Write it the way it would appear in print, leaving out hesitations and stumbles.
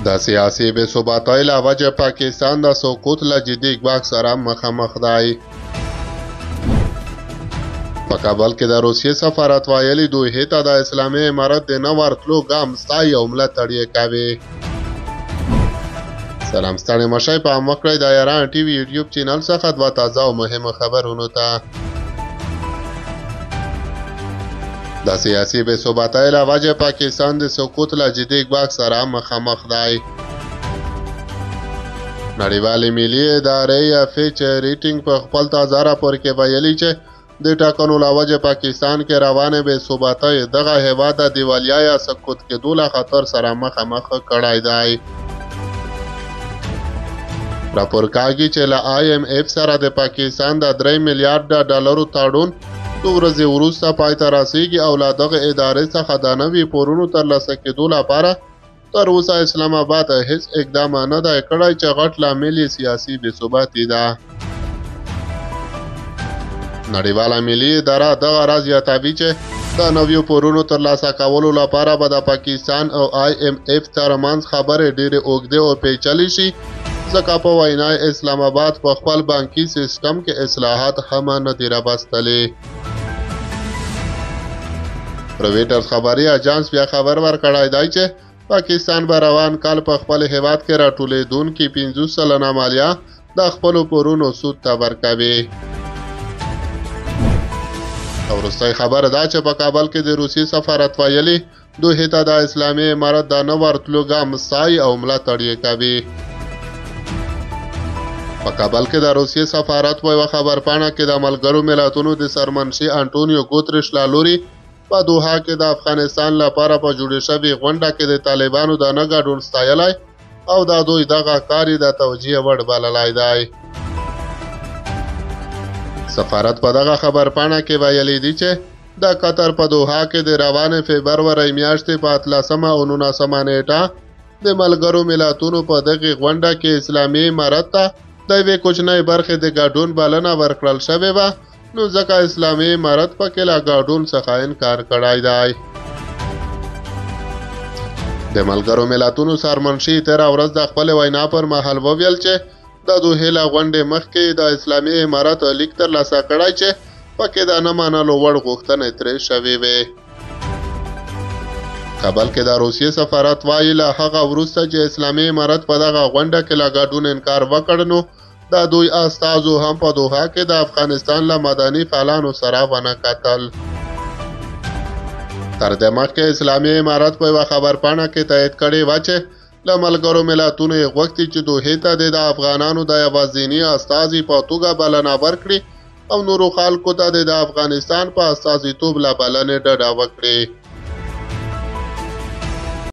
د سیاسي بې ثباتۍ له وجې پاکستان د سقوط له جدي ګواښ سره مخامخ دی. په کابل کې د روسیې سفارت ویلي دوحې ته د اسلامي امارت د نه ورتلو ګام ستایي او ملاتړ یې کوي. سلام ستړي مشئ په عامه کړئ د ایران ټي وي یوټیوب چینل څخه دوه تازه او مهمو خبرونو ته. د سیاسي بې ثباتۍ له وجې پاکستان د سقوط له جدي ګواښ سره مخامخ دی. نړیوالې ملي ادارې فیچ ریټینګ په خپل تازه راپور کې ویلي چې د ټاکنو له وجې پاکستان کې روانې بې ثباتۍ دغه هېواد د دیوالیا یا سقوط کېدو له خطر سره مخامخ کړی دی. راپور کاږي چې له IMF سره د پاکستان د 3 میلیارډ ډالرو تړون څو ورځې وروسته پای ته رسیږي او له دغه ادارې څخه د نوي پورونو ترلاسه کېدو لپاره تر اوسه اسلام آباد هیڅ اقدام نه دی کړی چې غټ لامل یې سیاسي بې ثباتي ده. نړیواله ملي اداره دغه راز زیاتوي چې د نویو پورونو ترلاسه کولو لپاره به د پاکستان او IMF ترمنځ خبرې ډېرې اوږدې او پیچلې شي، ځکه په وینا اسلام آباد په خپل بانکي سیستم کې اصلاحات هم نه دي راوستلي. رویټرز خبري اجانس بیا خبر ورکړی دی چې پاکستان به روان کال په خپل هیواد کې راټولېدونکې 50 سلنه مالیه د خپلو پورونو سود ته ورکوي. وروستۍ خبره ده چې په کابل کې د روسیې سفارت ویلي دوحې ته د اسلامي امارت د نه ورتلو ګام ستایي او ملاتړ یې کوي. په کابل کې د روسیې سفارت په یوه خبرپاڼه کې د ملګرو ملتونو د سرمنشي انټونیو ګوتریش له لوري په دوحه کې د افغانستان لپاره په جوړې شوې غونډه کې د طالبانو د نه ګډون ستایلی او د دوی دغه کار یې د توجیه وړ بللی دی. سفارت په دغه خبرپاڼه کې ویلي دي چې د قطر په دوحه کې د روانې فبرورۍ میاشتې په 18 او 19 نیټه د ملګرو ملتونو په دغه غونډه کې اسلامي امارت ته د یوې کوچنۍ برخې د ګډون بلنه ورکړل شوې وه، نو ځکه اسلامي امارت پکې له ګډون څخه انکار کړی دی. د ملګرو ملتونو سرمنشي تېره ورځ د خپلې وینا پر مهال وویل چې د دوحې له غونډې مخکې د اسلامي امارت لیک ترلاسه کړی چې پکې د نه منلو وړ غوښتنې ترې شوې وې. کابل کې د روسیې سفارت وایي له هغه وروسته چې اسلامي امارت په دغه غونډه کې له ګډون انکار وکړ، نو د دوی استازو هم په دوحه کې د افغانستان له مدني فعالانو سره ونه کتل. تر دې مخکې اسلامي امارت په یوه خبرپاڼه کې تایید کړې وه چې له ملګرو ملتونو یې غوښتي چې دوحې ته د افغانانو د یوازیني استازي په توګه بلنه ورکړي او نورو خلکو ته د افغانستان په استازیتوب له بلنې ډډه وکړي.